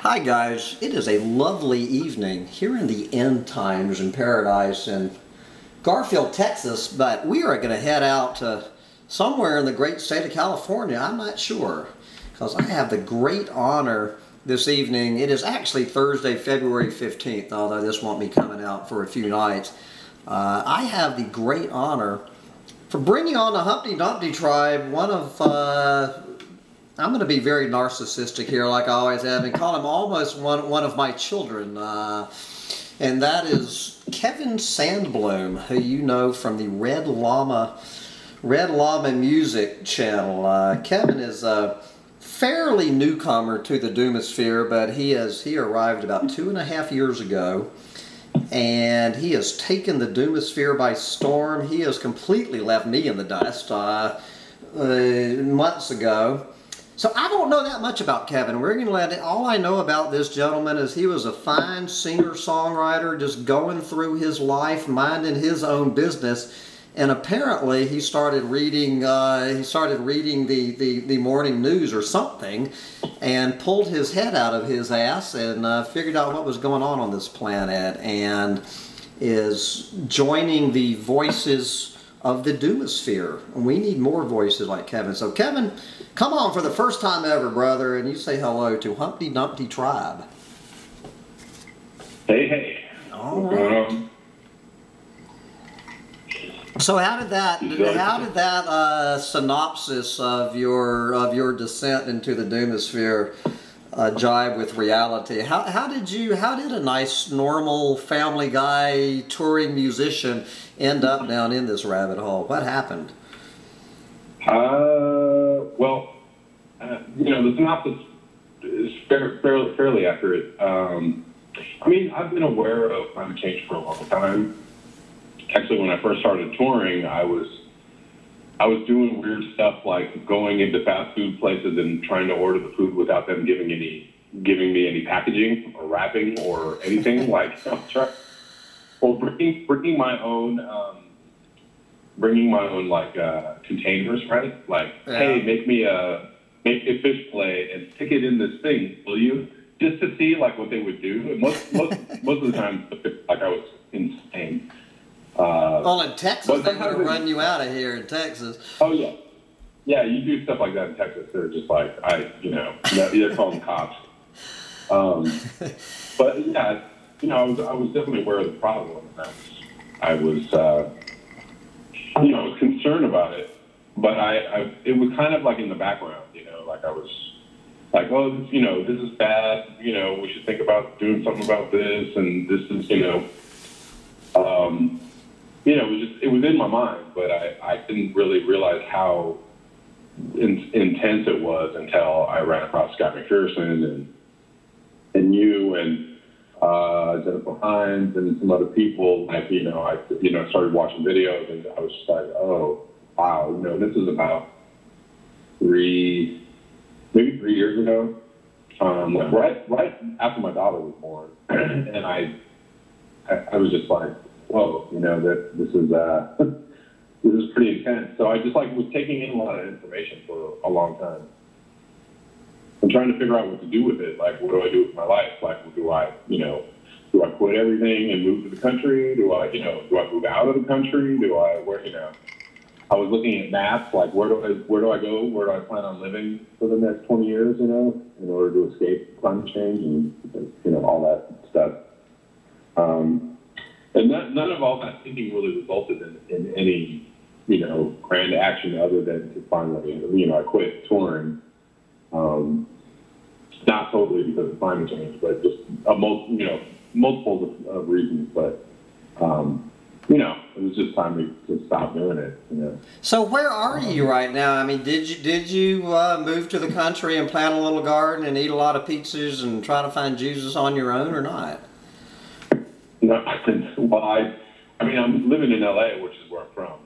Hi guys, it is a lovely evening here in the end times in paradise in Garfield, Texas, but we are going to head out to somewhere in the great state of California. I'm not sure, because I have the great honor this evening. It is actually Thursday, February 15th, although this won't be coming out for a few nights. I have the great honor for bringing on the Humpty Dumpty tribe, one of I'm going to be very narcissistic here, like I always have, and call him almost one of my children, and that is Kevin Sandbloom, who you know from the Red Llama Music channel. Kevin is a fairly newcomer to the Doomosphere, but he arrived about 2.5 years ago, and he has taken the Doomosphere by storm. He has completely left me in the dust months ago. So I don't know that much about Kevin. We're going to let it, all I know about this gentleman is he was a fine singer-songwriter, just going through his life, minding his own business, and apparently he started reading the morning news or something, and pulled his head out of his ass and figured out what was going on this planet, and is joining the voices of the Doomosphere. We need more voices like Kevin. So Kevin, come on for the first time ever, brother, and you say hello to Humpty Dumpty tribe. Hey, hey. All right. So how did that synopsis of your descent into the Doomosphere jibe with reality? How did a nice normal family guy touring musician end up down in this rabbit hole? What happened? Well, the synopsis is fairly accurate. I mean, I've been aware of climate change for a long time. Actually, when I first started touring, I was doing weird stuff like going into fast food places and trying to order the food without them giving me any packaging or wrapping or anything. Like, or bringing my own like containers, right? Like, yeah. Hey, make me a fish fillet and stick it in this thing, will you? Just to see like what they would do. And most of the time, like I was insane. Well, in Texas, they would have run you out of here in Texas. Oh yeah, yeah. You do stuff like that in Texas. They're just like they're called the cops. But yeah, I was definitely aware of the problem. I was concerned about it, but it was kind of like in the background. Like I was like, oh, this is bad. We should think about doing something about this, and this is it was in my mind, but I didn't really realize how intense it was until I ran across Scott McPherson and you and Jennifer Hines and some other people. Like, I started watching videos, and I was just like, oh, wow, this is about maybe 3 years ago, right after my daughter was born, and I was just like, whoa, that this is pretty intense. So I just was taking in a lot of information for a long time. I'm trying to figure out what to do with it. Like, what do I do with my life? Like, do I quit everything and move to the country? Do I move out of the country? I was looking at maps, like where do I go? Where do I plan on living for the next 20 years, in order to escape climate change and, all that stuff. And none of all that thinking really resulted in any, grand action other than to finally, I quit touring. Not totally because of climate change, but just multiple of reasons. But it was just time to stop doing it. So where are you right now? I mean, did you move to the country and plant a little garden and eat a lot of pizzas and try to find Jesus on your own, or not? No, well, I'm living in LA, which is where I'm from.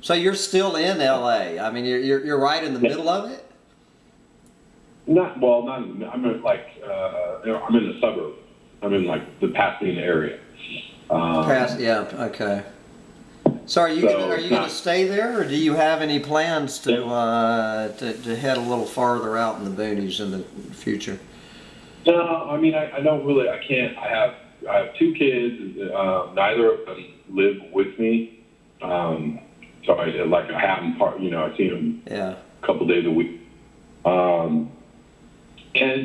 So you're still in LA? I mean, you're right in the middle of it. I'm in the suburbs. I'm in like the Pasadena area. Yeah. Okay. So are you gonna stay there, or do you have any plans to head a little farther out in the boonies in the future? No, I mean, I don't really. I can't. I have two kids. Neither of them live with me. So I have them part. You know, I see them a couple days a week. And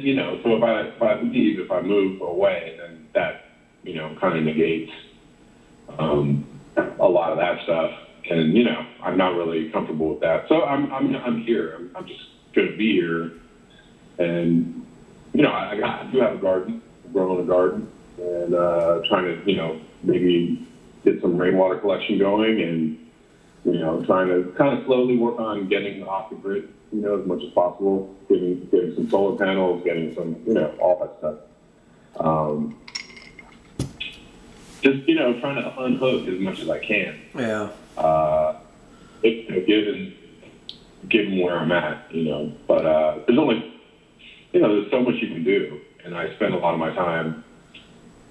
you know, so if I leave, if I move away, then that kind of negates a lot of that stuff. And you know, I'm not really comfortable with that. So I'm here. I'm just going to be here. And you know, I do have a garden. I'm growing a garden, and trying to maybe get some rainwater collection going, and trying to kind of slowly work on getting off the grid, as much as possible, getting some solar panels, getting some, all that stuff. Just, trying to unhook as much as I can. Yeah. Given where I'm at, but there's only, there's so much you can do, and I spend a lot of my time,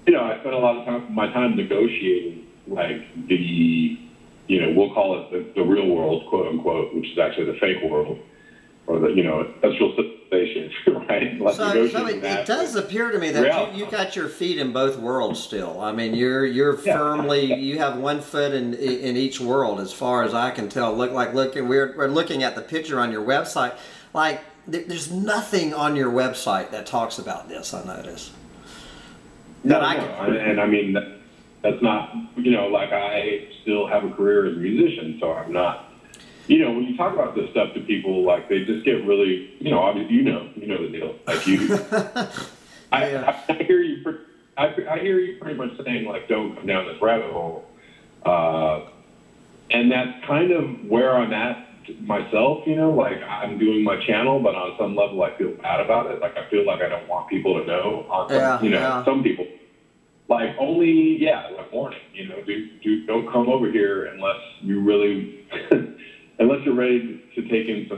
my time negotiating, like we'll call it the real world, quote unquote, which is actually the fake world, or the, industrial civilization, right? Like so it does appear to me that you got your feet in both worlds still. I mean, you're firmly, you have one foot in each world, as far as I can tell. We're looking at the picture on your website. Like, there's nothing on your website that talks about this, I notice. And I mean, that's not, like I still have a career as a musician, so I'm not, when you talk about this stuff to people, like they just get really, obviously, you know the deal. Like I hear you, I hear you pretty much saying like, don't come down this rabbit hole. And that's kind of where I'm at myself, like I'm doing my channel, but on some level I feel bad about it. Like I feel like I don't want people to know on some, some people. Like only, like warning, don't come over here unless you really, unless you're ready to take in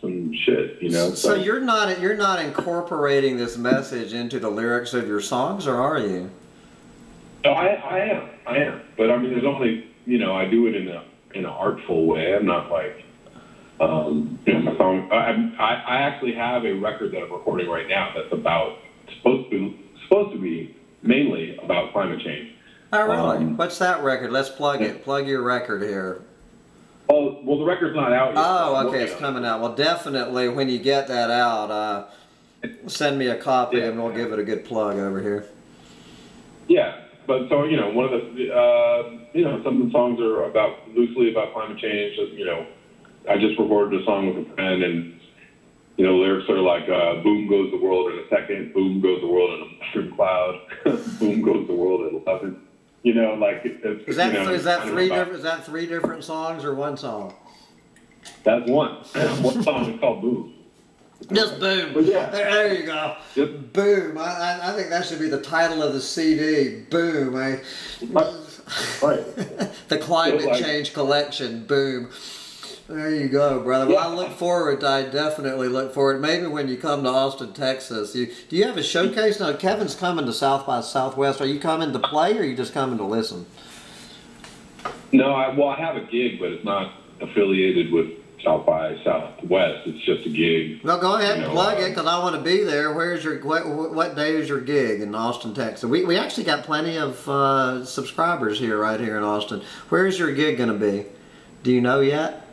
some shit, So you're not incorporating this message into the lyrics of your songs, or are you? No, I am. But I mean, there's only, I do it in an artful way. I'm not like, my song. I actually have a record that I'm recording right now that's supposed to be mainly about climate change. Oh, really? What's that record? Let's plug it. Plug your record here. Well, the record's not out yet. Oh, okay, it's coming out. Well, definitely, when you get that out, send me a copy and we'll give it a good plug over here. Yeah, but so, one of the, some of the songs are loosely about climate change. I just recorded a song with a friend, and the lyrics are like, boom goes the world in a second, boom goes the world in a mushroom cloud, boom goes the world in 11. Like is that three different songs or one song? That's one. One song is called Boom. Just Boom. But yeah. There you go. Yep. Boom. I think that should be the title of the CD. Boom. Right. The Climate Change Collection. Boom. There you go, brother. Well, I definitely look forward. Maybe when you come to Austin, Texas. Do you have a showcase? No, Kevin's coming to South by Southwest. Are you coming to play, or are you just coming to listen? No, I have a gig, but it's not affiliated with South by Southwest. It's just a gig. Well, go ahead and plug it, because I want to be there. What day is your gig in Austin, Texas? We actually got plenty of subscribers right here in Austin. Where is your gig going to be? Do you know yet?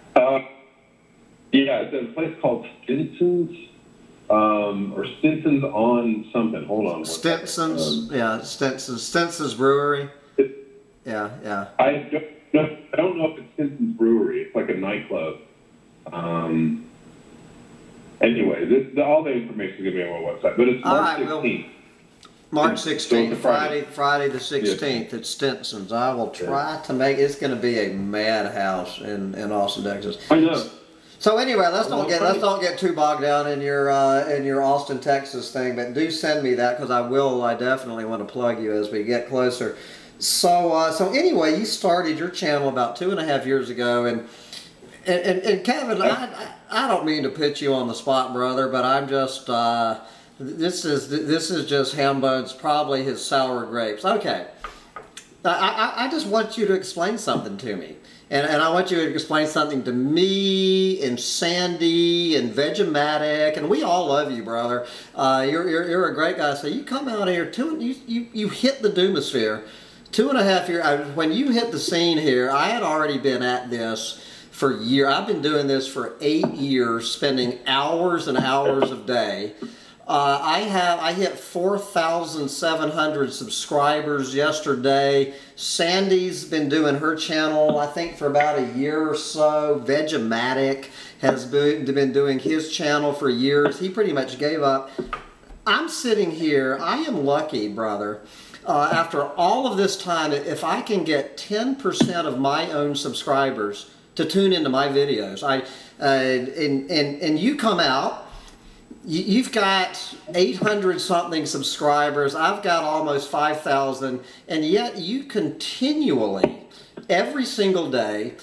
It's a place called Stinson's, or Stinson's on something. Hold on. Stinson's, Stinson's Brewery. Yeah. I don't know if it's Stinson's Brewery. It's like a nightclub. Anyway, all the information is going to be on my website, but it's March 16th. March 16th, Friday the 16th at Stinson's. I will try to make it's going to be a madhouse in Austin, Texas. I know. So anyway, let's not get too bogged down in your Austin, Texas thing, but do send me that, because I definitely want to plug you as we get closer. So anyway, you started your channel about 2.5 years ago, and Kevin, I don't mean to put you on the spot, brother, but I'm just this is just Hambone's, probably his sour grapes. Okay, I just want you to explain something to me. And I want you to explain something to me and Sandy and Vegematic, and we all love you, brother. You're a great guy. So you come out here, you hit the Doomosphere. 2.5 years, when you hit the scene here, I had already been at this for years. I've been doing this for 8 years, spending hours and hours a day. I hit 4,700 subscribers yesterday. Sandy's been doing her channel, I think, for about a year or so. Vegematic has been doing his channel for years. He pretty much gave up. I'm sitting here. I am lucky, brother. After all of this time, if I can get 10% of my own subscribers to tune into my videos, and you come out. You've got 800 something subscribers. I've got almost 5,000, and yet you continually, every single day,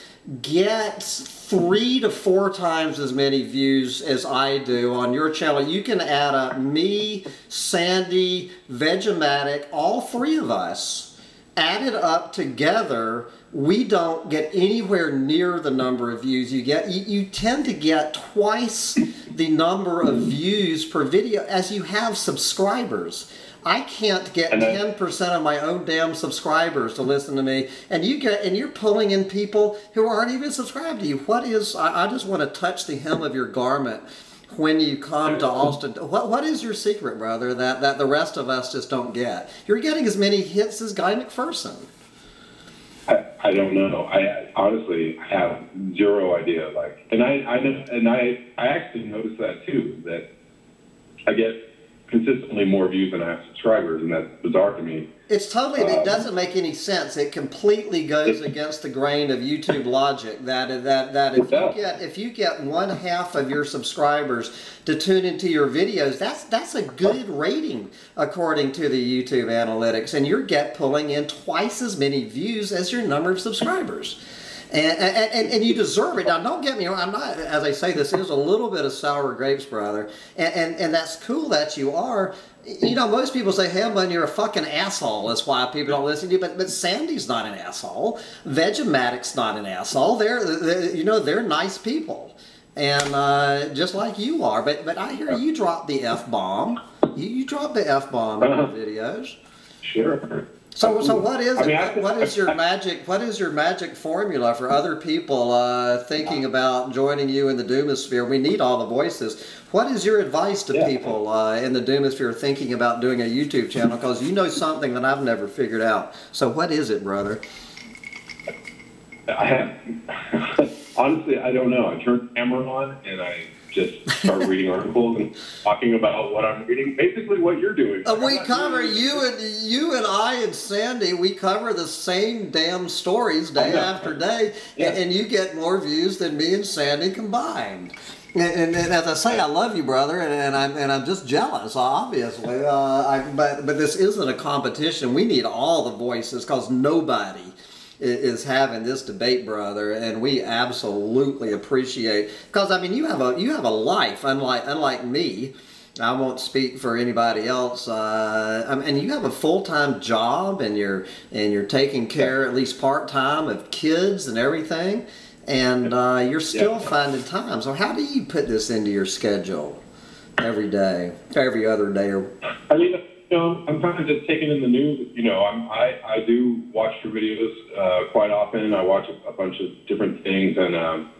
get 3 to 4 times as many views as I do on your channel. You can add up me, Sandy, Vegematic, all 3 of us, added up together. We don't get anywhere near the number of views you get. You tend to get twice the number of views per video as you have subscribers. I can't get 10% of my own damn subscribers to listen to me, and you're pulling in people who aren't even subscribed to you. What is? I just want to touch the hem of your garment when you come to Austin. What is your secret, brother, that the rest of us just don't get? You're getting as many hits as Guy McPherson. I don't know. I honestly have zero idea. And I actually noticed that too. That I get consistently more views than I have subscribers, and that's bizarre to me. It's totally, it doesn't make any sense. It completely goes against the grain of YouTube logic that if you get 1/2 of your subscribers to tune into your videos, that's a good rating according to the YouTube analytics, and you're pulling in twice as many views as your number of subscribers. And you deserve it. Now, don't get me wrong. I'm not, as I say, this is a little bit of sour grapes, brother. And that's cool that you are. You know, most people say, hey, man, you're a fucking asshole. That's why people don't listen to you. But Sandy's not an asshole. Vegematic's not an asshole. They're nice people. And just like you are. But I hear you drop the F-bomb. You drop the F-bomb in your videos. Sure. So what is it? What is your magic formula for other people thinking about joining you in the Doomosphere? We need all the voices. What is your advice to people in the Doomosphere thinking about doing a YouTube channel? Because you know something that I've never figured out. So what is it, brother? Honestly, I don't know. I turn the camera on and I just start reading articles and talking about what I'm reading. Basically, what you're doing. We cover you and I and Sandy. We cover the same damn stories day after day, and you get more views than me and Sandy combined. And as I say, I love you, brother, and I'm just jealous, obviously. But this isn't a competition. We need all the voices because nobody is having this debate, brother, and we absolutely appreciate, because I mean you have a life unlike me. I won't speak for anybody else. And you have a full-time job, and you're taking care, at least part-time, of kids and everything, and you're still finding time. So how do you put this into your schedule every day, every other day? I mean, I'm kind of just taking in the news. I do watch your videos quite often. I watch a bunch of different things, and I'm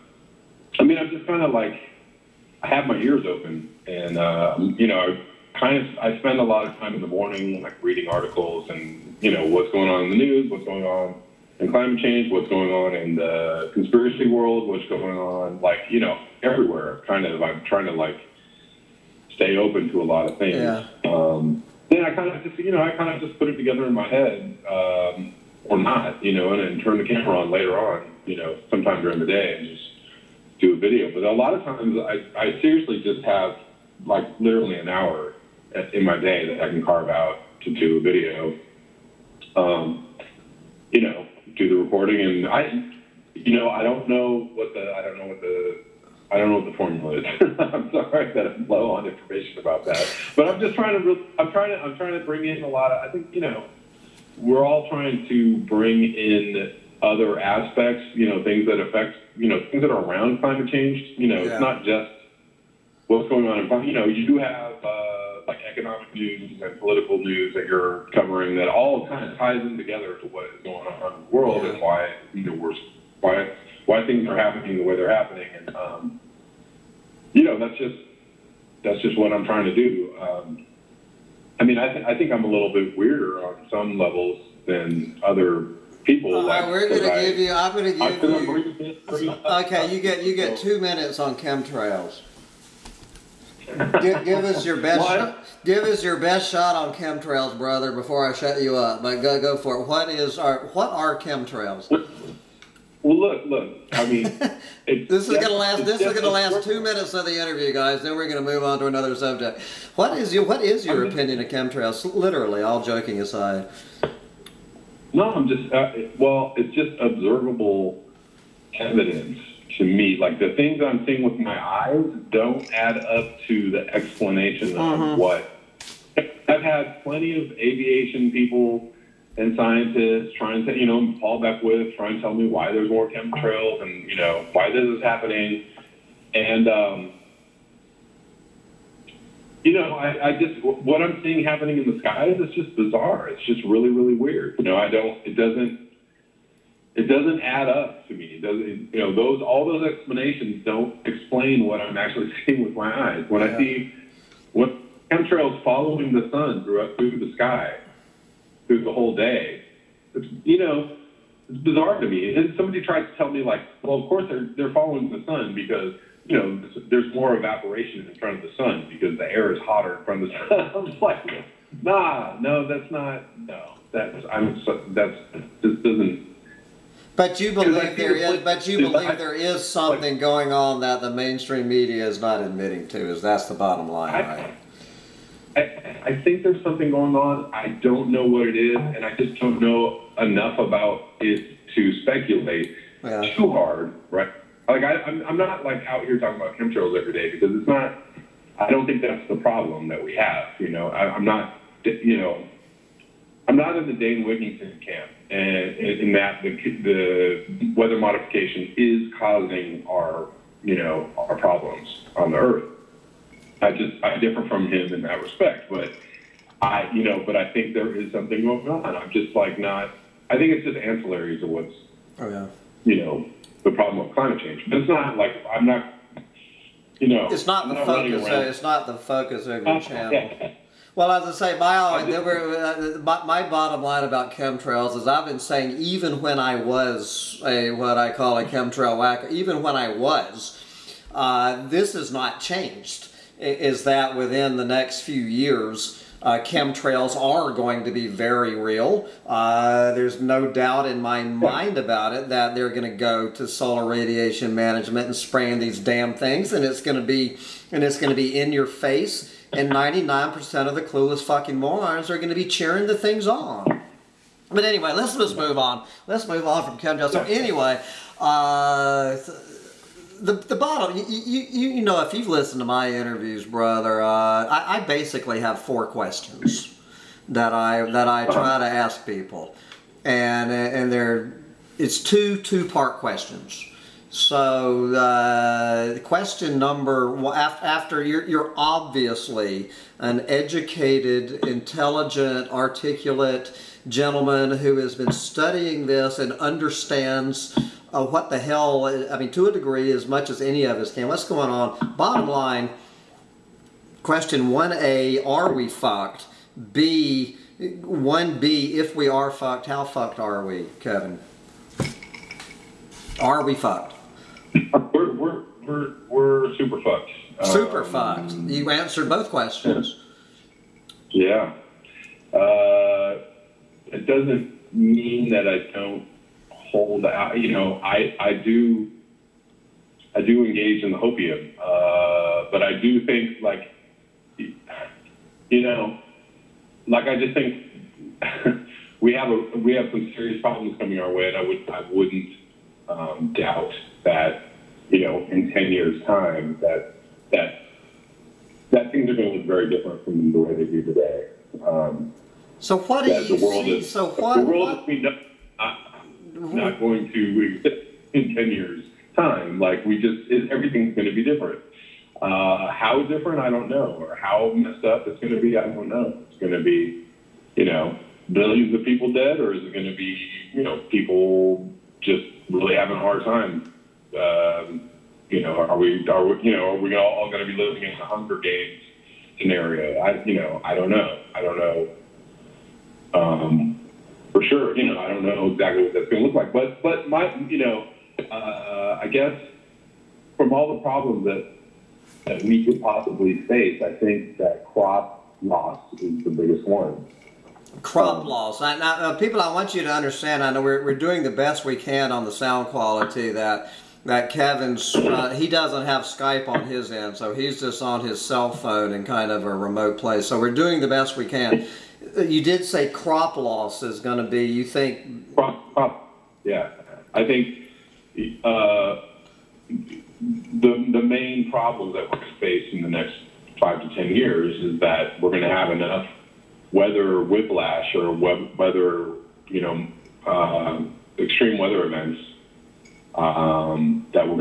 just kind of like, I have my ears open, and I spend a lot of time in the morning like reading articles and what's going on in the news, what's going on in climate change, what's going on in the conspiracy world, what's going on everywhere. I'm trying to like stay open to a lot of things. Yeah. Then I kind of just put it together in my head, or not, and then turn the camera on later on, sometime during the day, and just do a video. But a lot of times I seriously just have like literally an hour in my day that I can carve out to do a video, do the recording, and I don't know what the formula is. I'm sorry that I'm low on information about that, but I'm just trying to bring in a lot of. I think we're all trying to bring in other aspects, things that affect, things that are around climate change. It's not just what's going on in climate. You do have like economic news and political news that you're covering that all kind of ties in together to what is going on in the world and why why things are happening the way they're happening. And that's just what I'm trying to do. I think I'm a little bit weirder on some levels than other people. I'm going to give you. Okay, you get 2 minutes on chemtrails. Give us your best. Give us your best shot on chemtrails, brother, before I shut you up. But go for it. What are chemtrails? Well, look. I mean, this is gonna last 2 minutes of the interview, guys. Then we're gonna move on to another subject. What is your opinion of chemtrails? Literally, all joking aside. No, I'm just it's just observable evidence to me. Like the things I'm seeing with my eyes don't add up to the explanation of what. I've had plenty of aviation people and scientists trying to, Paul Beckwith trying to tell me why there's more chemtrails and, why this is happening. And, I just, what I'm seeing happening in the skies is just bizarre. It's just really, really weird. It doesn't add up to me. It doesn't, all those explanations don't explain what I'm actually seeing with my eyes. When I see what chemtrails following the sun through the sky, through the whole day, it's bizarre to me. And somebody tries to tell me like, well, of course they're following the sun because there's more evaporation in front of the sun because the air is hotter in front of the sun. I'm like, no, that's not. No, this doesn't. But you believe there is something going on that the mainstream media is not admitting to. That's the bottom line, right? I think there's something going on. I don't know what it is, and I just don't know enough about it to speculate too hard, right? Like I'm not like out here talking about chemtrails every day because it's not. I don't think that's the problem that we have. I'm not. I'm not in the Dane Wigington camp, and in that the weather modification is causing our problems on the Earth. I differ from him in that respect, but I think there is something going on. I'm just like not. I think it's just ancillaries of what's the problem of climate change. But it's not like I'm not. It's not the focus. It's not the focus of your channel. Well, as I say, my bottom line about chemtrails is I've been saying even when I was what I call a chemtrail whacker, even when I was, this has not changed. Is that within the next few years, chemtrails are going to be very real. There's no doubt in my mind about it that they're going to go to solar radiation management and spraying these damn things, and it's going to be in your face. And 99% of the clueless fucking morons are going to be cheering the things on. But anyway, let's just move on. Let's move on from chemtrails. So anyway, the bottom, if you've listened to my interviews, brother, I basically have 4 questions that I try to ask people, and it's two-part questions. So question number, after you're obviously an educated, intelligent, articulate gentleman who has been studying this and understands what the hell, I mean, to a degree, as much as any of us can. What's going on? Bottom line, question 1A, are we fucked? 1B, if we are fucked, how fucked are we, Kevin? Are we fucked? We're super fucked. Super fucked. You answered both questions. Yeah. It doesn't mean that I don't hold out. I do engage in the hopium, but I do think like I just think we have some serious problems coming our way, and I wouldn't doubt that in 10 years' time that things are going to look very different from the way they do today. So what do you see? So what? not going to exist in 10 years time. Like everything's going to be different. How different, I don't know, or how messed up it's going to be, I don't know. It's going to be, billions of people dead, or is it going to be, people just really having a hard time? Are we all going to be living in a Hunger Games scenario? I don't know. For sure, I don't know exactly what that's going to look like. But my, I guess from all the problems that we could possibly face, I think that crop loss is the biggest one. Crop loss. Now, people, I want you to understand, I know we're doing the best we can on the sound quality that Kevin's, he doesn't have Skype on his end, so he's just on his cell phone in kind of a remote place. So we're doing the best we can. You did say crop loss is going to be, you think? Crop, yeah. I think the main problems that we're going to face in the next 5 to 10 years is that we're going to have enough weather whiplash or weather, extreme weather events that we're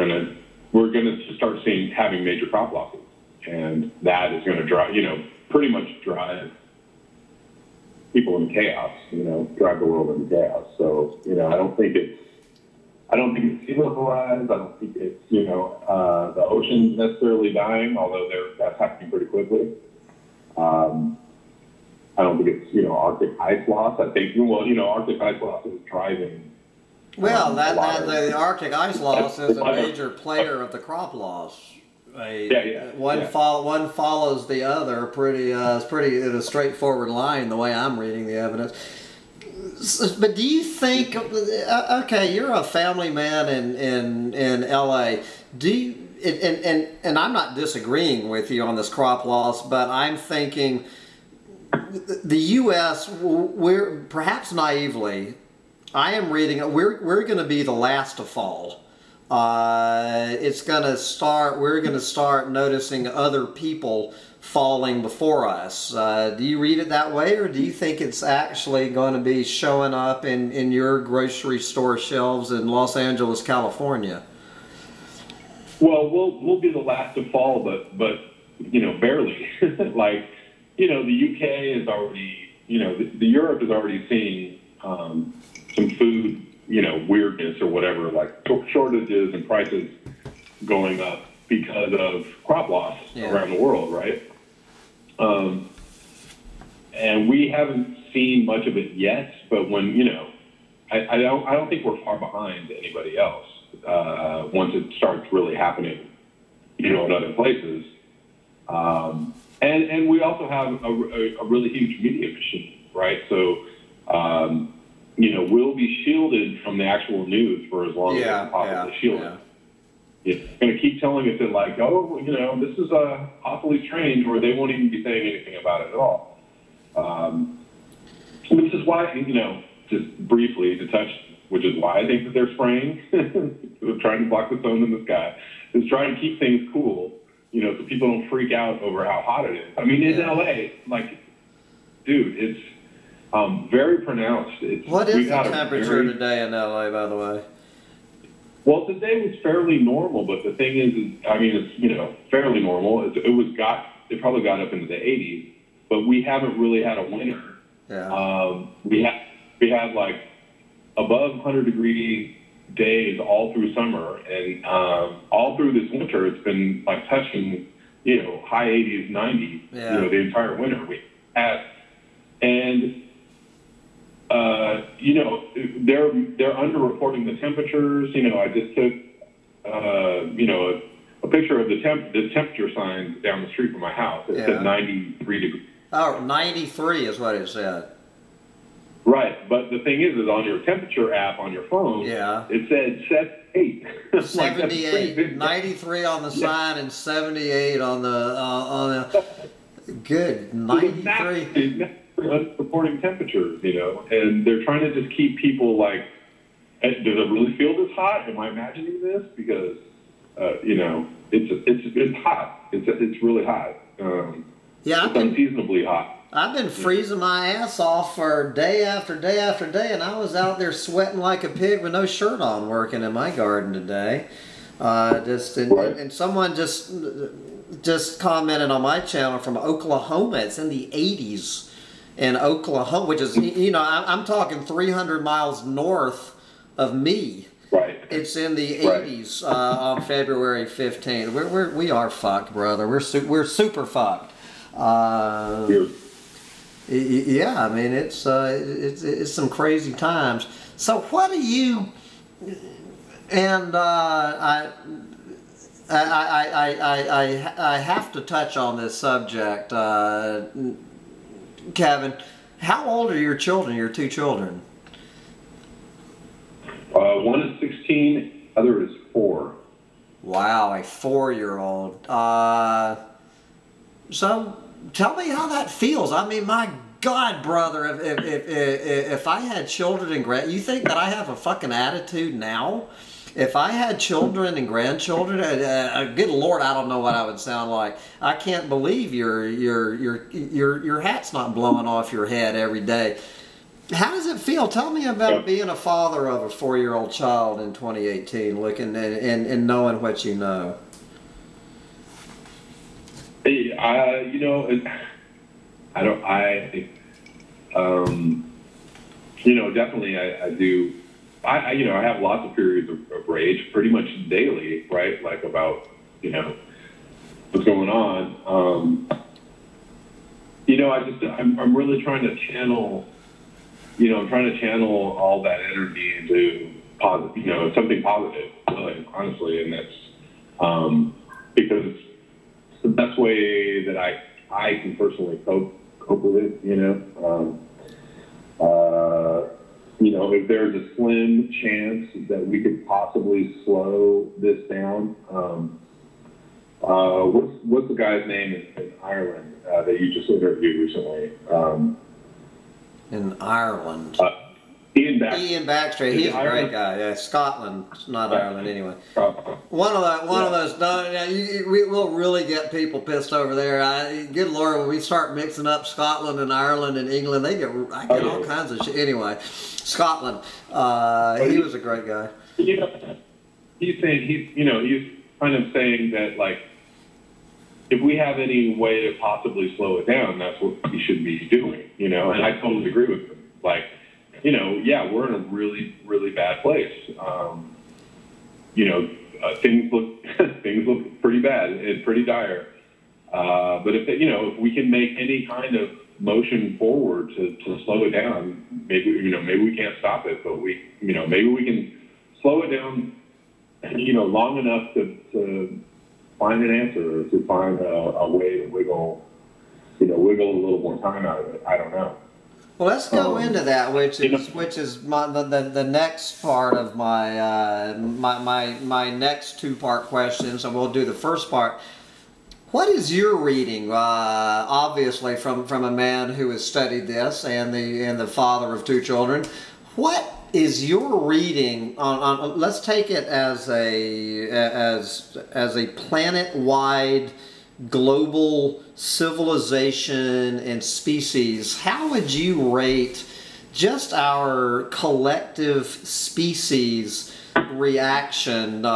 gonna start having major crop losses, and that is going to drive, pretty much drive people into chaos, drive the world into chaos. So, I don't think it's sea level rise. I don't think it's, the oceans necessarily dying, although that's happening pretty quickly. I don't think it's, Arctic ice loss. I think, Arctic ice loss is driving. Well, the Arctic ice loss is a major player of the crop loss. One follows the other it's pretty in a straightforward line the way I'm reading the evidence. But do you think, okay, you're a family man in LA. Do you, and I'm not disagreeing with you on this crop loss, but I'm thinking the U.S., we're perhaps naively, I am reading, we're going to be the last to fall. We're going to start noticing other people falling before us. Do you read it that way, or do you think it's actually going to be showing up in your grocery store shelves in Los Angeles, California? Well, we'll be the last to fall, but barely. Like, the UK is already, the Europe is already seeing some food, weirdness or whatever, like shortages and prices going up because of crop loss around the world, right? And we haven't seen much of it yet, but when, I don't think we're far behind anybody else once it starts really happening, in other places. And we also have a really huge media machine, right? So, we'll be shielded from the actual news for as long as it's possibly shielded. Yeah. It's going to keep telling us that, like, this is awfully strange, or they won't even be saying anything about it at all. Which is why, just briefly to touch, which is why I think that they're spraying, trying to block the sun in the sky, is trying to keep things cool, so people don't freak out over how hot it is. I mean, in LA, like, dude, it's very pronounced. What is the temperature today in LA, by the way? Well, today was fairly normal, but the thing is it's fairly normal. It probably got up into the 80s, but we haven't really had a winter. Yeah. We had like above 100-degree days all through summer, and all through this winter, it's been like touching high 80s, 90s. Yeah. The entire winter we had, and they're underreporting the temperatures. I just took a picture of the temperature signs down the street from my house. It said 93 degrees. Oh, 93 is what it said. Right, but the thing is on your temperature app on your phone, it said 78. 78, 93 on the sign and 78 on the good 93. Reporting temperatures, and they're trying to just keep people like, does it really feel this hot? Am I imagining this? Because it's hot. It's really hot. It's unseasonably hot. I've been freezing my ass off for day after day after day, and I was out there sweating like a pig with no shirt on working in my garden today. And someone just commented on my channel from Oklahoma. It's in the 80s in Oklahoma, which is, you know, I'm talking 300 miles north of me. Right. It's in the 80s on February 15th. We are fucked, brother. We're super fucked. Yeah, I mean it's some crazy times. So what do you and I have to touch on this subject, Kevin. How old are your children? Your two children? One is 16, other is 4. Wow, a 4-year-old. So tell me how that feels. I mean, my God, brother, if I had children and you think that I have a fucking attitude now? If I had children and grandchildren, good Lord, I don't know what I would sound like. I can't believe your hat's not blowing off your head every day. How does it feel? Tell me about being a father of a 4-year-old child in 2018, looking and knowing what you know. You know, you know, definitely I do. You know, I have lots of periods of rage, pretty much daily, right? Like about, you know, what's going on. You know, I'm really trying to channel, you know, I'm trying to channel all that energy into positive, you know, something positive, really, honestly, and that's because it's the best way that I can personally cope with it, you know. You know, if there's a slim chance that we could possibly slow this down, what's the guy's name in Ireland that you just interviewed recently? In Ireland. Ian Baxter. He's a great guy. Yeah, Scotland, not Ireland anyway. One of those. No, we'll really get people pissed over there. Good Lord, when we start mixing up Scotland and Ireland and England, I get all kinds of shit. Anyway, Scotland. He was a great guy. You know, he's kind of saying that, like, if we have any way to possibly slow it down, that's what we should be doing. You know, and I totally agree with him. Like, you know, yeah, we're in a really, really bad place. You know, things look pretty bad and pretty dire. But if we can make any kind of motion forward to slow it down, maybe we can't stop it, but maybe we can slow it down, long enough to find an answer, or to find a way to wiggle a little more time out of it. I don't know. Well, let's go into that, which is the next part of my my next two-part question. So we'll do the first part. What is your reading? Obviously, from a man who has studied this and the father of two children. What is your reading on? Let's take it as a planet-wide, global civilization and species. How would you rate just our collective species reaction to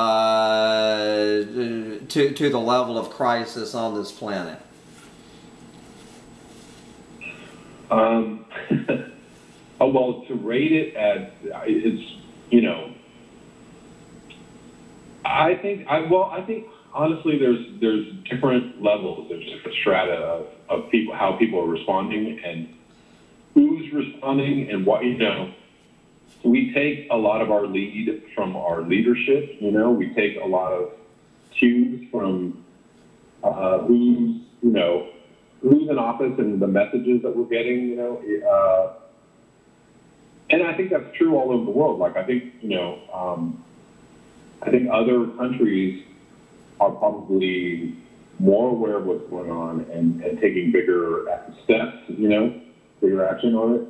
the level of crisis on this planet? Well, to rate it as I think honestly, there's different levels. There's different strata of people, how people are responding, and who's responding, and what. We take a lot of our lead from our leadership. We take a lot of cues from who's in office and the messages that we're getting. And I think that's true all over the world. Like, I think other countries are probably more aware of what's going on and taking bigger steps, bigger action on it.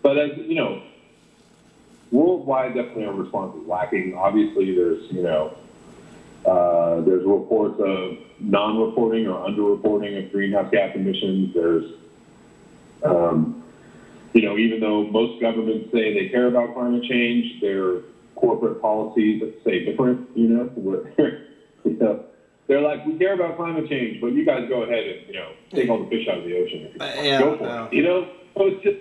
But as worldwide, definitely our response is lacking. Obviously, there's There's reports of non-reporting or underreporting of greenhouse gas emissions. There's, even though most governments say they care about climate change, their corporate policies say different, They're like, we care about climate change, but you guys go ahead and, take all the fish out of the ocean. Go for it. So it's just,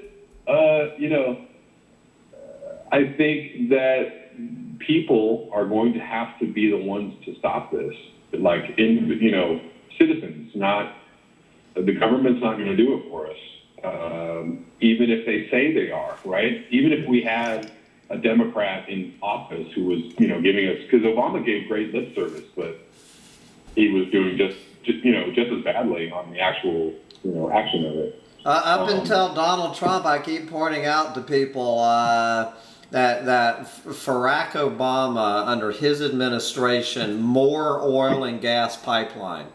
I think that people are going to have to be the ones to stop this. Like, citizens, the government's not going to do it for us. Even if they say they are, right? Even if we had a Democrat in office who was, giving us, because Obama gave great lip service, but he was doing just as badly on the actual, action of it. Up until Donald Trump, I keep pointing out to people that Barack Obama, under his administration, more oil and gas pipeline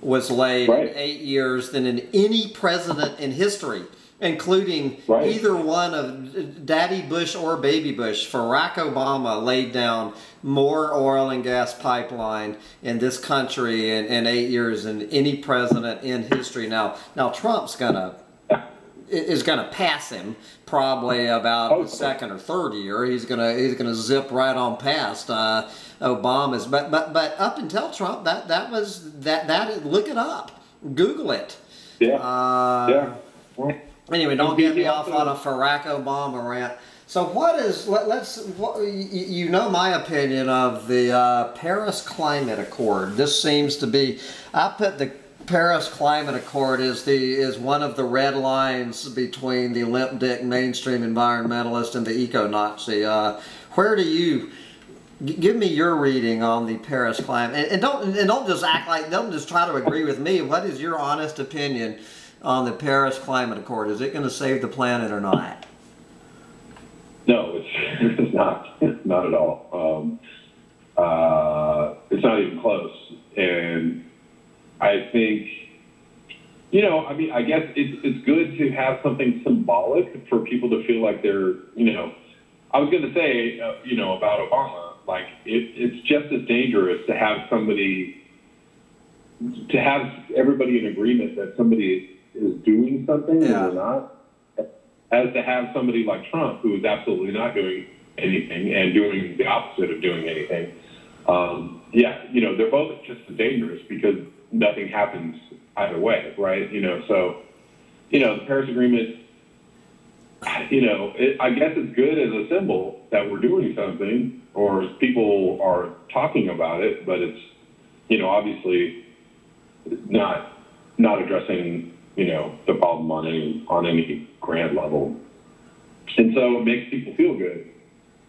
was laid in 8 years than in any president in history, including either one of Daddy Bush or Baby Bush. Barack Obama laid down more oil and gas pipeline in this country in 8 years than any president in history. Now Trump's is gonna pass him probably about the second or third year. He's gonna zip right on past Obama's. But up until Trump, that look it up, Google it. Anyway, don't get me off on a Barack Obama rant. So you know my opinion of the Paris Climate Accord. This seems to be, I put the Paris Climate Accord is one of the red lines between the limp dick mainstream environmentalist and the eco-Nazi. Where do you, give me your reading on the Paris Climate, and don't just act like, don't just try to agree with me. What is your honest opinion on the Paris Climate Accord? Is it going to save the planet or not? No, it's not. Not at all. It's not even close. And I think, I guess it's good to have something symbolic for people to feel like they're, I was going to say, about Obama, like it's just as dangerous to have everybody in agreement that somebody is doing something and they're not, as to have somebody like Trump who is absolutely not doing anything and doing the opposite of doing anything. They're both just as dangerous because nothing happens either way, right? So, the Paris Agreement, I guess it's good as a symbol that we're doing something, or people are talking about it, but it's, obviously not addressing, the problem on any grand level. And so it makes people feel good.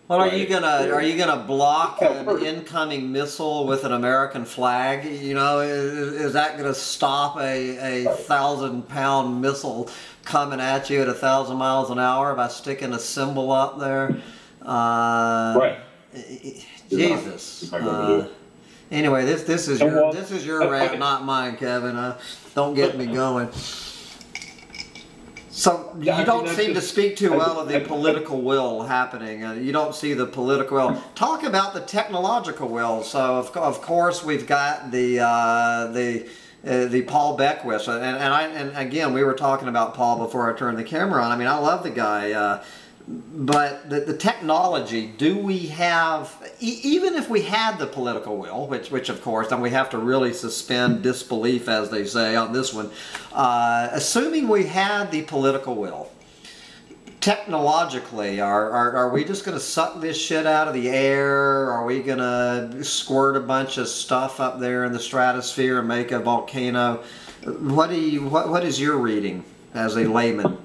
Well, are you gonna block an incoming missile with an American flag? Is that gonna stop a 1,000-pound missile coming at you at 1,000 miles an hour by sticking a symbol up there? Jesus. Anyway, this is your rant, not mine, Kevin. Don't get me going. So you don't seem to speak too well of the political will happening. You don't see the political will. Talk about the technological will. So of course we've got the Paul Beckwith, and again we were talking about Paul before I turned the camera on. I mean, I love the guy. But the technology, do we have, even if we had the political will, which of course, then we have to really suspend disbelief, as they say on this one, assuming we had the political will, technologically, are we just going to suck this shit out of the air? Are we going to squirt a bunch of stuff up there in the stratosphere and make a volcano? What is your reading as a layman?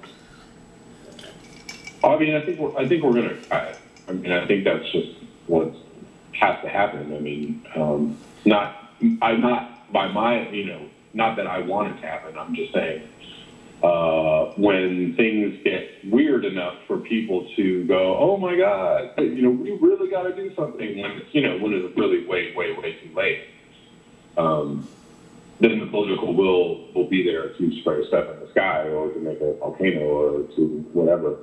I mean, I think we're going to try it. I mean, I think that's just what has to happen. I mean, not that I want it to happen. I'm just saying, when things get weird enough for people to go, oh my God, we really got to do something, when it's really way too late. Then the political will be there to spray stuff in the sky, or to make a volcano, or to whatever.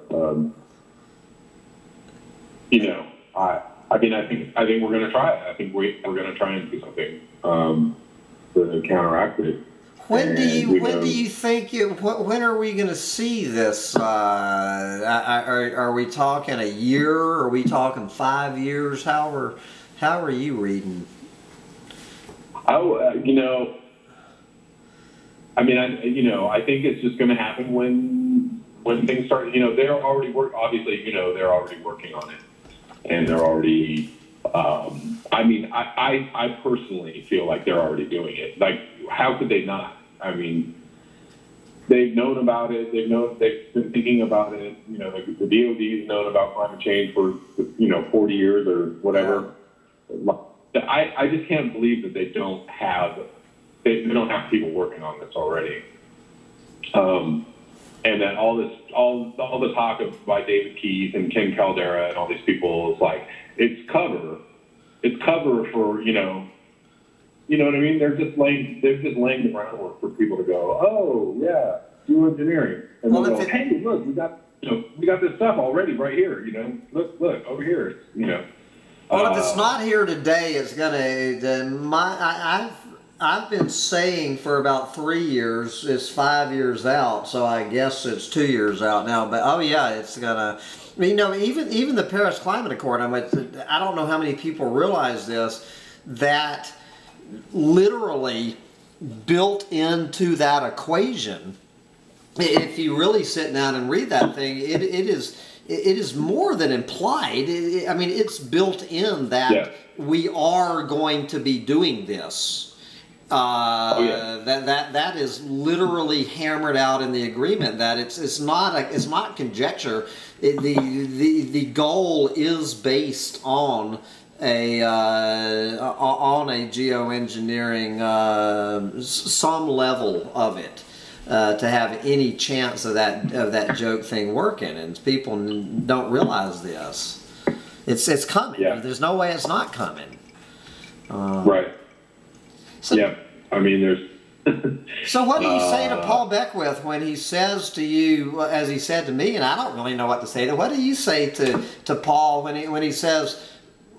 I mean, I think we're going to try it. I think we're going to try and do something to counteract it. When do you think when are we going to see this? Are we talking a year? Are we talking 5 years? How are you reading? You know, I mean, I think it's just going to happen when things start. You know, they're already obviously, you know, they're already working on it, and they're already. I mean, I personally feel like they're already doing it. Like, how could they not? I mean, they've known about it. They've been thinking about it. You know, the DoD's known about climate change for 40 years or whatever. Yeah. I just can't believe that they don't have people working on this already. And then all the talk by David Keith and Ken Caldera and all these people is like, it's cover for, you know what I mean? They're just laying the groundwork for people to go, oh yeah, geoengineering, and they'll go, hey, look, we got this stuff already right here. You know, look over here. You know. Well, if it's not here today, it's I've been saying for about 3 years, it's 5 years out, so I guess it's 2 years out now. But oh yeah, it's gonna. I mean, you know, even the Paris Climate Accord. I don't know how many people realize this, that literally built into that equation, if you really sit down and read that thing, it is more than implied. I mean, it's built in that we are going to be doing this. That is literally hammered out in the agreement. That it's not conjecture. The goal is based on a geoengineering, some level of it, to have any chance of that joke thing working, and people don't realize this. It's coming. Yeah. There's no way it's not coming. Right. So, yeah. I mean, there's. So what do you say to Paul Beckwith when he says to you, as he said to me, and I don't really know what to say to? What do you say to Paul when he says,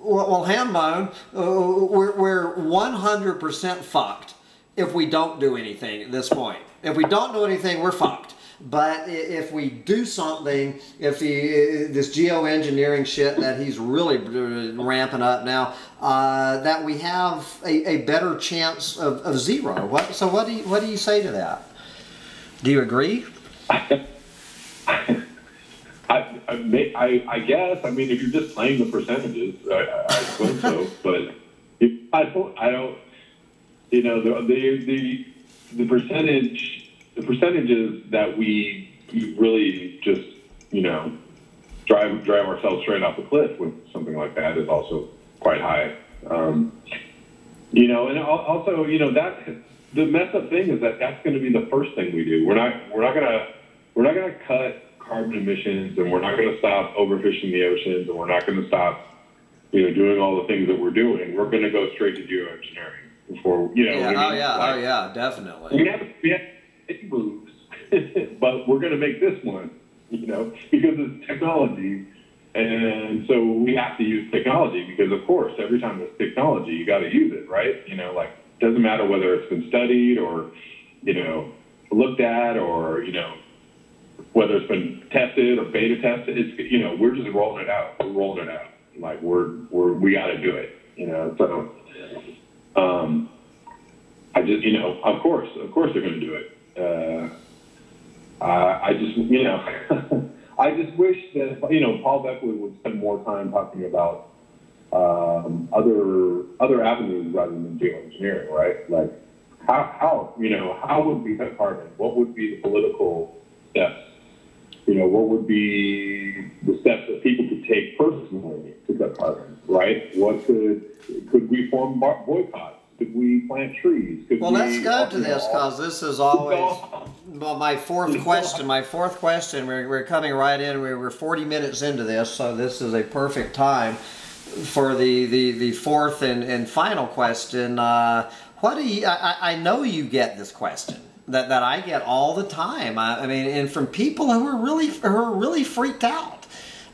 well, Hambone, we're 100% fucked if we don't do anything at this point. If we don't do anything, we're fucked. But if we do something, this geoengineering shit that he's really ramping up now, that we have a better chance of zero. So what do you say to that? Do you agree? I guess. I mean, if you're just playing the percentages, I suppose so. But I don't. You know, the percentages that we really just, you know, drive ourselves straight off the cliff with something like that is also quite high. You know, and also, you know, that the messed up thing is that that's going to be the first thing we do. We're not gonna cut carbon emissions, and we're not going to stop overfishing the oceans, and we're not going to stop, you know, doing all the things that we're doing. We're going to go straight to geoengineering before, you know. Yeah, what I mean? oh yeah, definitely. We have big moves, but we're going to make this one, you know, because it's technology, and so we have to use technology because, of course, every time there's technology, you got to use it, right? You know, like, it doesn't matter whether it's been studied or, you know, looked at, or, you know, whether it's been tested or beta tested. It's, you know, we're just rolling it out. We're rolling it out. Like, we got to do it, you know. So, I just, you know, of course they're going to do it. I just, you know, I just wish that, you know, Paul Beckwith would spend more time talking about other avenues rather than geoengineering, right? Like, how you know, how would we cut carbon? What would be the political steps? You know, what would be the steps that people could take personally to cut carbon, right? What could we form boycotts? Could we plant trees? Let's go to this, because this is always my fourth question. My fourth question, we're coming right in. We're 40 minutes into this, so this is a perfect time for the fourth and final question. What do you? I know you get this question that I get all the time. I mean, and from people who are really freaked out.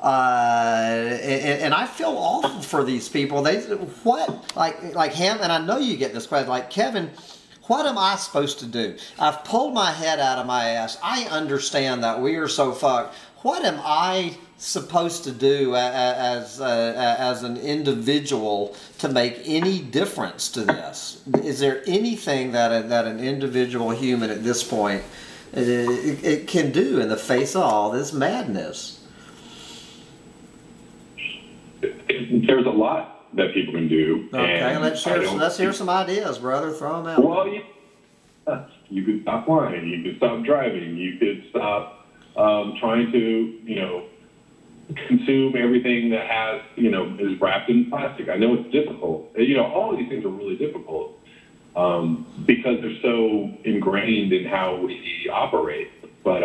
And I feel awful for these people. Like him, and I know you get this question, like Kevin, what am I supposed to do? I've pulled my head out of my ass. I understand that we are so fucked. What am I supposed to do as an individual to make any difference to this? Is there anything that an individual human at this point it can do in the face of all this madness? There's a lot that people can do. Okay, let's hear some ideas, brother. Throw them out. Well, you could stop lying. You could stop driving. You could stop trying to, consume everything that has, is wrapped in plastic. I know it's difficult. All of these things are really difficult because they're so ingrained in how we operate. But,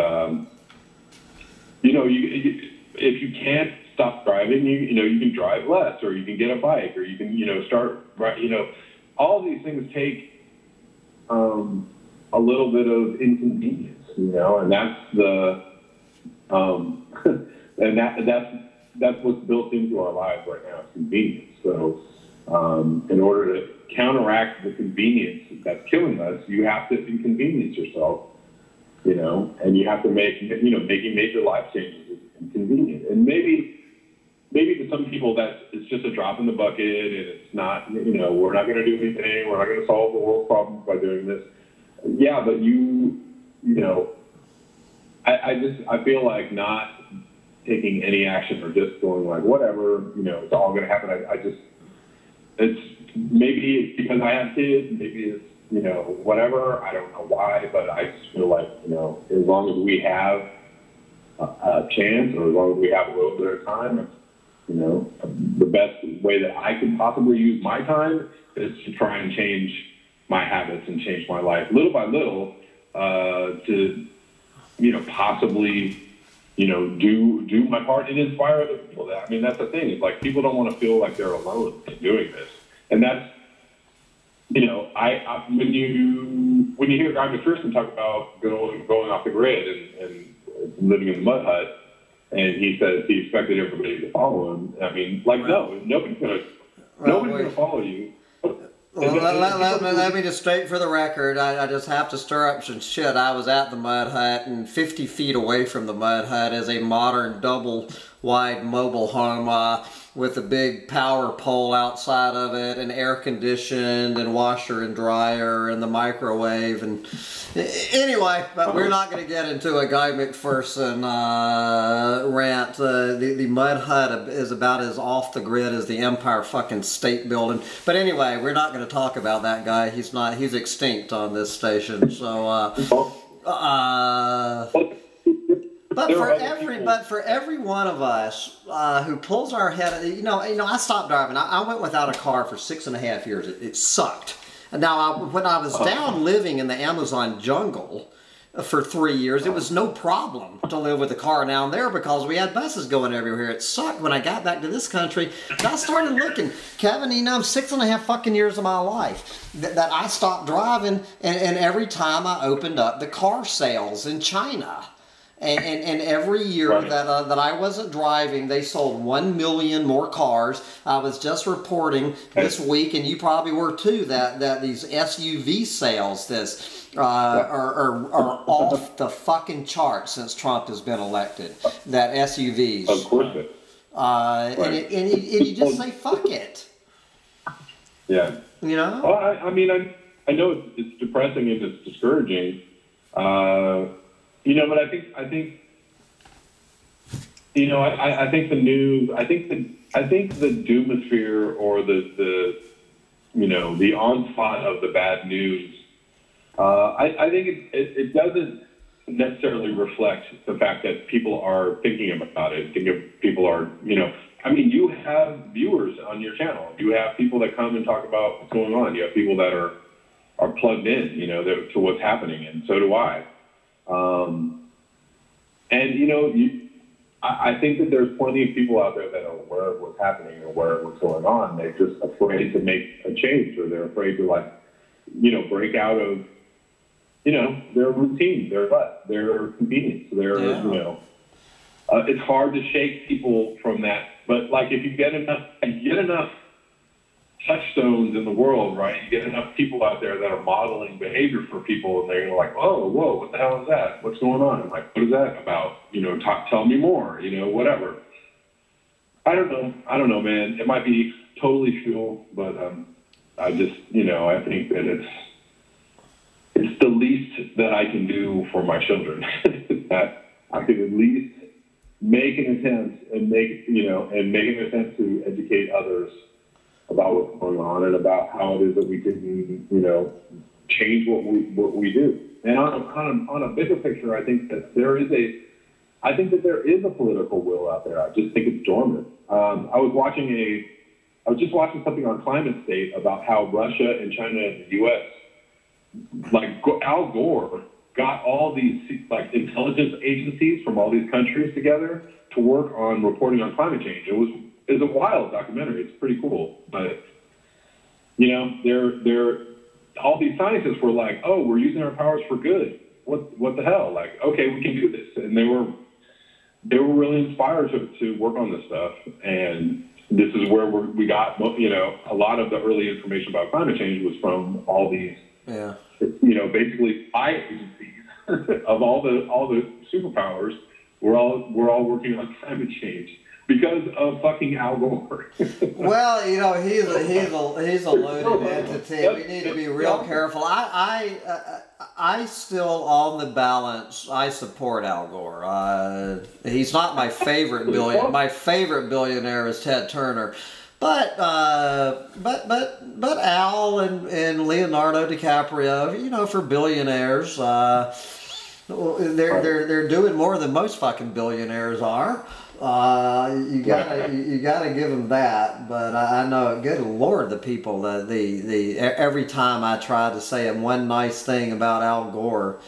if you can't stop driving, you can drive less, or you can get a bike, or you can, start, all of these things take a little bit of inconvenience, and that's the, and that's what's built into our lives right now, is convenience. So in order to counteract the convenience that's killing us, you have to inconvenience yourself, and you have to making major life changes is inconvenient. And maybe to some people it's just a drop in the bucket, and it's not, we're not going to do anything, we're not going to solve the world's problems by doing this. Yeah, but I feel like not taking any action or just going like, whatever, it's all going to happen. It's maybe because I have kids, maybe it's, whatever, I don't know why, but I just feel like, as long as we have a chance, or as long as we have a little bit of time, the best way that I can possibly use my time is to try and change my habits and change my life little by little, to, possibly, do my part and inspire other people. That's the thing. It's like people don't want to feel like they're alone in doing this. And that's, when you hear Guy McPherson talk about going off the grid and living in the mud hut, and he says he expected everybody to follow him. No, nobody's gonna follow you. Well, let me just state for the record, I just have to stir up some shit. I was at the mud hut, and 50 feet away from the mud hut is a modern double-wide mobile home with a big power pole outside of it, and air-conditioned, and washer and dryer, and the microwave. And anyway, but we're not going to get into a Guy McPherson rant. The mud hut is about as off the grid as the Empire fucking State Building. But anyway, we're not going to talk about that guy. He's extinct on this station. So, but for every one of us who pulls our head, I stopped driving. I went without a car for 6.5 years. It sucked. And now, when I was down living in the Amazon jungle for 3 years, it was no problem to live with a car down there because we had buses going everywhere. It sucked when I got back to this country. And I started looking, Kevin, 6.5 fucking years of my life that I stopped driving, and every time I opened up the car sales in China. And every year that I wasn't driving, they sold 1 million more cars. I was just reporting this week, and you probably were too, that these SUV sales are off the fucking chart since Trump has been elected. That SUVs. Of course it. And you just say, fuck it. Yeah. Well, I know it's depressing and it's discouraging. But I think the Doomosphere, or the onslaught of the bad news, I think it doesn't necessarily reflect the fact that people are thinking about it. People are, you have viewers on your channel. You have people that come and talk about what's going on. You have people that are plugged in, to what's happening, and so do I. I think that there's plenty of people out there that are aware of what's happening and aware of what's going on. They're just afraid to make a change, or they're afraid to break out of, their routine, their convenience, it's hard to shake people from that. But like, if you get enough touchstones in the world, right? You get enough people out there that are modeling behavior for people, and they're like, "Oh, whoa, what the hell is that? What's going on? Like, what is that about? You know, tell me more. You know, whatever." I don't know, man. It might be totally fuel, but I just, you know, I think that it's the least that I can do for my children. That I could at least make an attempt and make an attempt to educate others about what's going on and about how it is that we can, you know, change what we do. And on a bigger picture, I think that there is a political will out there. I just think it's dormant. I was just watching something on Climate State about how Russia and China and the U.S. like Al Gore got all these like intelligence agencies from all these countries together to work on reporting on climate change. It's a wild documentary. It's pretty cool. But, you know, they're all these scientists were like, oh, we're using our powers for good. What the hell? Like, okay, we can do this. And they were really inspired to work on this stuff. And this is where we got, you know, a lot of the early information about climate change was from all these, you know, basically spy agencies of all the superpowers. We're all working on climate change because of fucking Al Gore. Well, you know, he's a loaded entity. We need to be real careful. I still, on the balance, I support Al Gore. He's not my favorite billionaire. My favorite billionaire is Ted Turner. But Al and Leonardo DiCaprio, you know, for billionaires, they're doing more than most fucking billionaires are. You gotta give them that. But I know, good Lord, the people, the every time I try to say one nice thing about Al Gore,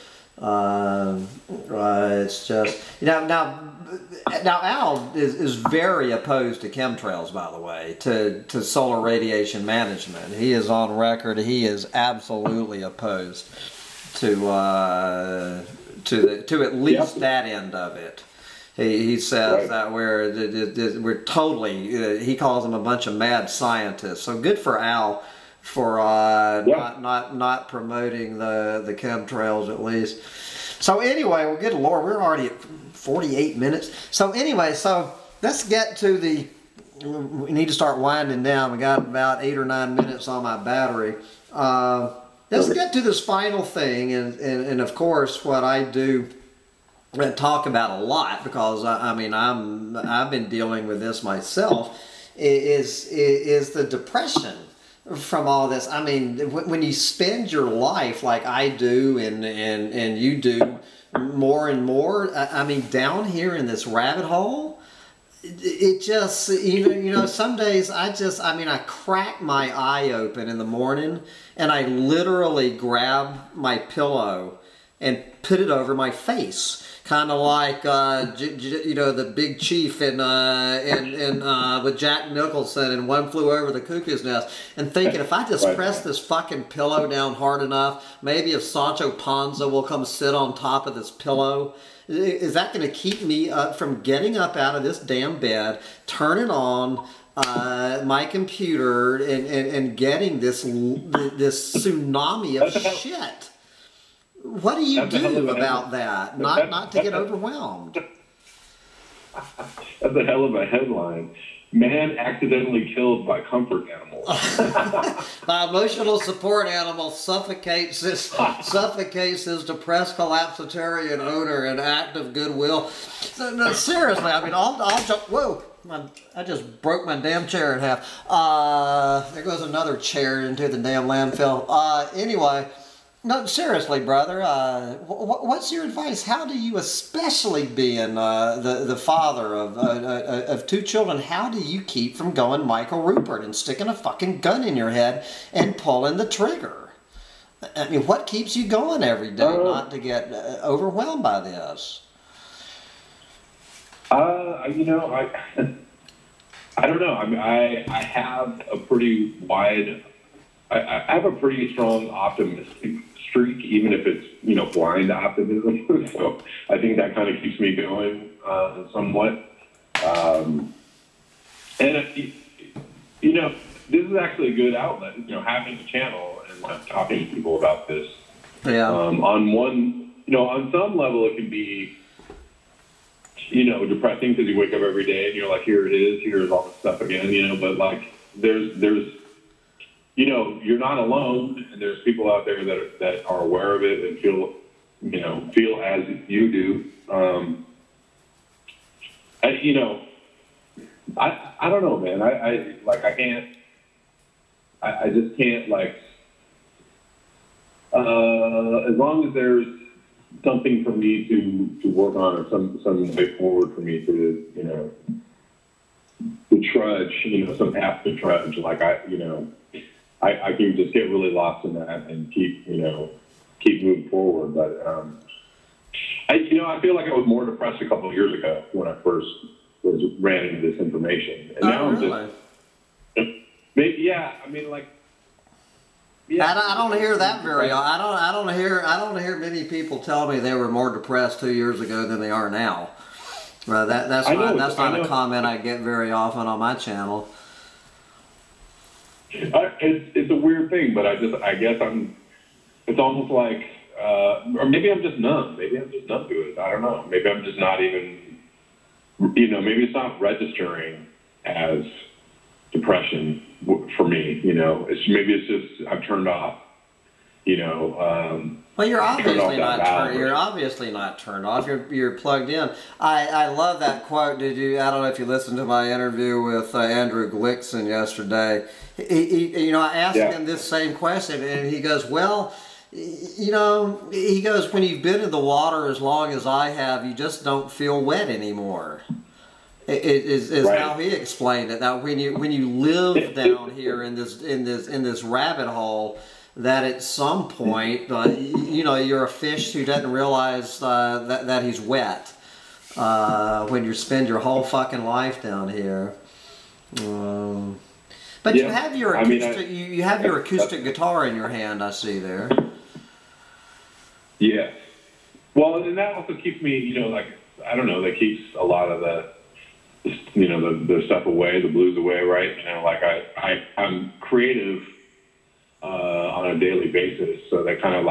it's just, you know, now Al is very opposed to chemtrails, by the way, to solar radiation management. He is on record. He is absolutely opposed to at least that end of it. He says that we're totally, he calls them a bunch of mad scientists. So good for Al for not promoting the chemtrails, at least. So anyway, well, good Lord, we're already at 48 minutes. So anyway, so let's get to we need to start winding down. We got about 8 or 9 minutes on my battery. Let's get to this final thing, and of course what I do talk about a lot, because I mean I've been dealing with this myself, is the depression from all this. I mean, when you spend your life like I do and you do more and more, I mean, down here in this rabbit hole, it just, even, you know, some days I crack my eye open in the morning and I literally grab my pillow and put it over my face. Kind of like, you know, the Big Chief with Jack Nicholson and One Flew Over the Cuckoo's Nest, and thinking, if I just press this fucking pillow down hard enough, maybe if Sancho Panza will come sit on top of this pillow, is that going to keep me from getting up out of this damn bed, turning on my computer, and getting this tsunami of shit? What do you do about that? Not to get overwhelmed. That's a hell of a headline. Man accidentally killed by comfort animals. My emotional support animal suffocates his depressed collapsitarian owner in act of goodwill. No, seriously, I mean, I'll jump. Whoa. I just broke my damn chair in half. There goes another chair into the damn landfill. Anyway. No, seriously, brother, what's your advice? How do you, especially being the father of 2 children, how do you keep from going Michael Rupert and sticking a fucking gun in your head and pulling the trigger? I mean, what keeps you going every day not to get overwhelmed by this? You know, I don't know. I mean, I have a pretty wide, I have a pretty strong optimistic streak, even if it's, blind optimism. So I think that kind of keeps me going somewhat. And, this is actually a good outlet, having a channel and talking to people about this. Yeah. On some level, it can be, depressing because you wake up every day and you're like, here it is, here's all this stuff again, but like there's you're not alone, and there's people out there that are aware of it and feel as you do. I don't know, man. I just can't, like, as long as there's something for me to work on, or some way forward for me to trudge, some path to trudge. Like I can just get really lost in that and keep moving forward. But I feel like I was more depressed a couple of years ago when I first ran into this information, and now I'm just maybe, yeah. I mean, like. Yeah, I don't hear that very. I don't hear many people tell me they were more depressed 2 years ago than they are now. That's not a comment I get very often on my channel. It's a weird thing, but I guess it's almost like, or maybe I'm just numb. Maybe I'm just numb to it. I don't know. Maybe I'm just not even, maybe it's not registering as depression for me. Maybe it's just I've turned off. Well, you're obviously not turned off. You're plugged in. I love that quote. I don't know if you listened to my interview with Andrew Glickson yesterday. I asked him this same question, and he goes, well, he goes, when you've been in the water as long as I have, you just don't feel wet anymore. Is right. How he explained it. Now, when you live down here in this rabbit hole, that at some point, you're a fish who doesn't realize that he's wet when you spend your whole fucking life down here. But you have your acoustic, you have your acoustic guitar in your hand. I see there. Yeah. Well, and that also keeps me, that keeps a lot of the stuff away, the blues away, right? I'm creative on a daily basis, so that kind of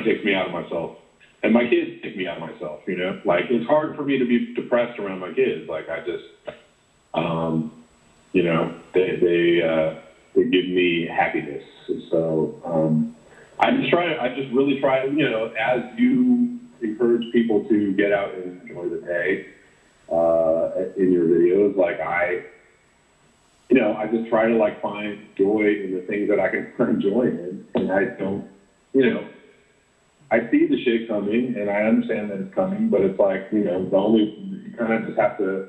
takes me out of myself, and my kids take me out of myself. It's hard for me to be depressed around my kids. Like I just, they give me happiness. So I just really try, as you encourage people to get out and enjoy the day. In your videos, I just try to find joy in the things that I can find joy in, and I don't, I see the shit coming, and I understand that it's coming, but it's you kind of just have to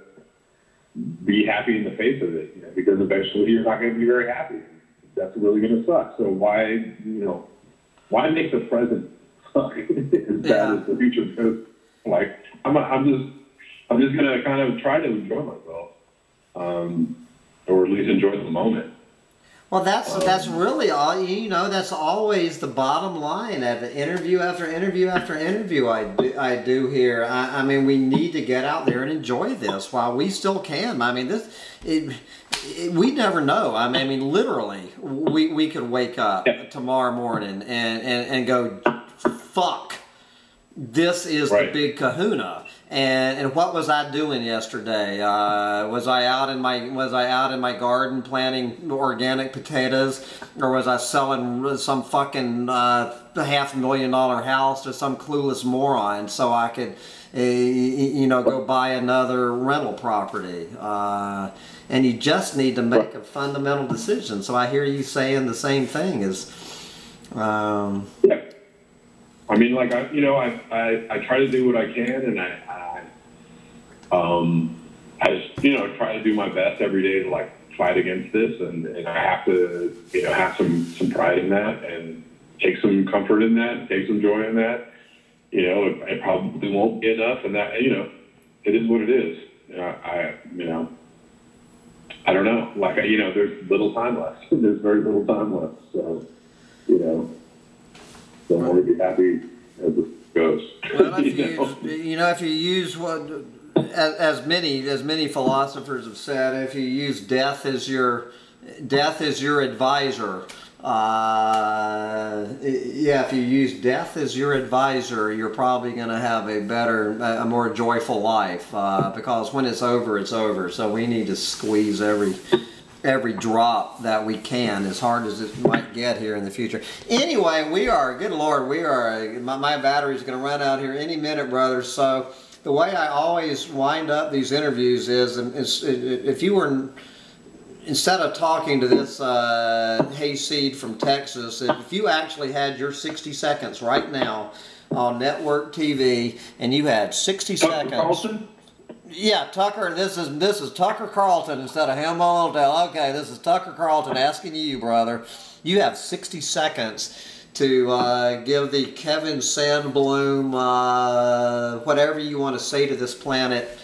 be happy in the face of it, because eventually you're not going to be very happy. That's really going to suck. So why make the present suck as bad as the future? Because I'm just going to kind of try to enjoy myself, or at least enjoy the moment. Well, that's really all, that's always the bottom line of interview after interview after interview I do here. I mean, we need to get out there and enjoy this while we still can. I mean, we never know. I mean, literally, we could wake up tomorrow morning and go, fuck, this is the big kahuna. And what was I doing yesterday? Was I out in my garden planting organic potatoes, or was I selling some fucking $500,000 house to some clueless moron so I could, go buy another rental property? And you just need to make a fundamental decision. So I hear you saying the same thing as. Yeah. I mean, I try to do what I can, and I just, try to do my best every day to fight against this, and I have to, have some pride in that, and take some comfort in that, and take some joy in that. It probably won't be enough, and that, it is what it is. I don't know. There's little time left. There's very little time left. So, So I'm going to be happy as it goes. Well, if you use what, as many philosophers have said, if you use death as your advisor. If you use death as your advisor, you're probably going to have a more joyful life, because when it's over, it's over. So we need to squeeze every drop that we can, as hard as it might get here in the future. Anyway, good Lord, my battery's going to run out here any minute, brother. So the way I always wind up these interviews is if you were, instead of talking to this hayseed from Texas, if you actually had your 60 seconds right now on network TV, and you had 60 seconds. Carlson? Yeah, Tucker. This is Tucker Carlton instead of Ham Hotel. Okay, this is Tucker Carlton asking you, brother. You have 60 seconds to give the Kevin Sandbloom whatever you want to say to this planet.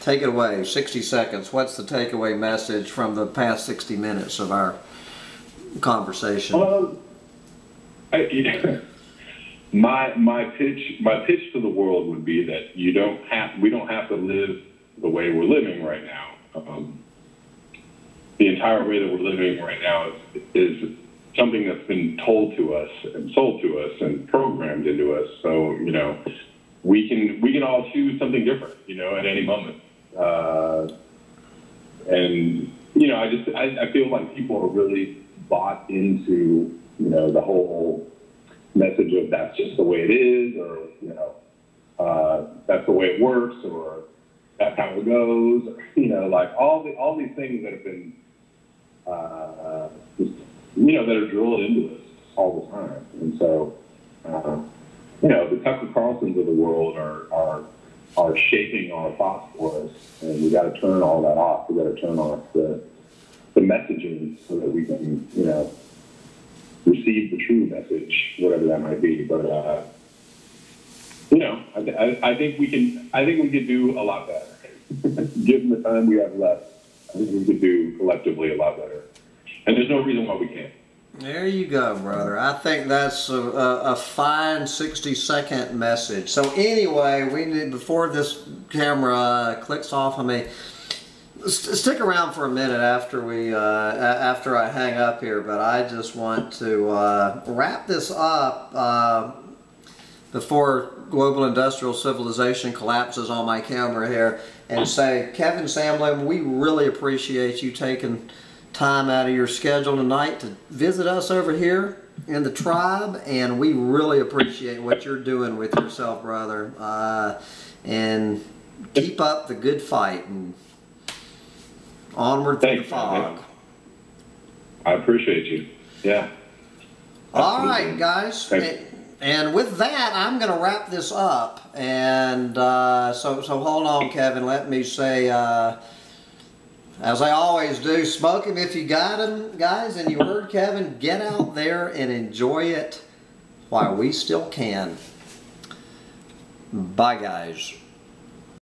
Take it away. 60 seconds. What's the takeaway message from the past 60 minutes of our conversation? My pitch to the world would be that we don't have to live the way we're living right now. The entire way that we're living right now is something that's been told to us and sold to us and programmed into us. So we can all choose something different, at any moment. I feel like people are really bought into the whole message of that's just the way it is, or that's the way it works, or that's how it goes, or, like all these things that have been that are drilled into us all the time. And so the Tucker Carlsons of the world are shaping our thoughts for us, and we got to turn all that off. We got to turn off the messaging so that we can receive the true message, whatever that might be. But I think we could do a lot better. Given the time we have left, I think we could do collectively a lot better. And there's no reason why we can't. There you go, brother. I think that's a fine 60-second message. So anyway, we need, before this camera clicks off on me, stick around for a minute after I hang up here, but I just want to wrap this up before global industrial civilization collapses on my camera here, and say, Kevin Sandbloom, we really appreciate you taking time out of your schedule tonight to visit us over here in the tribe, and we really appreciate what you're doing with yourself, brother, and keep up the good fight and onward through the fog. Man. I appreciate you. Yeah. All right, guys. And with that, I'm going to wrap this up. And so hold on, Kevin. Let me say, as I always do, smoke him if you got him, guys. And you heard Kevin, get out there and enjoy it while we still can. Bye, guys.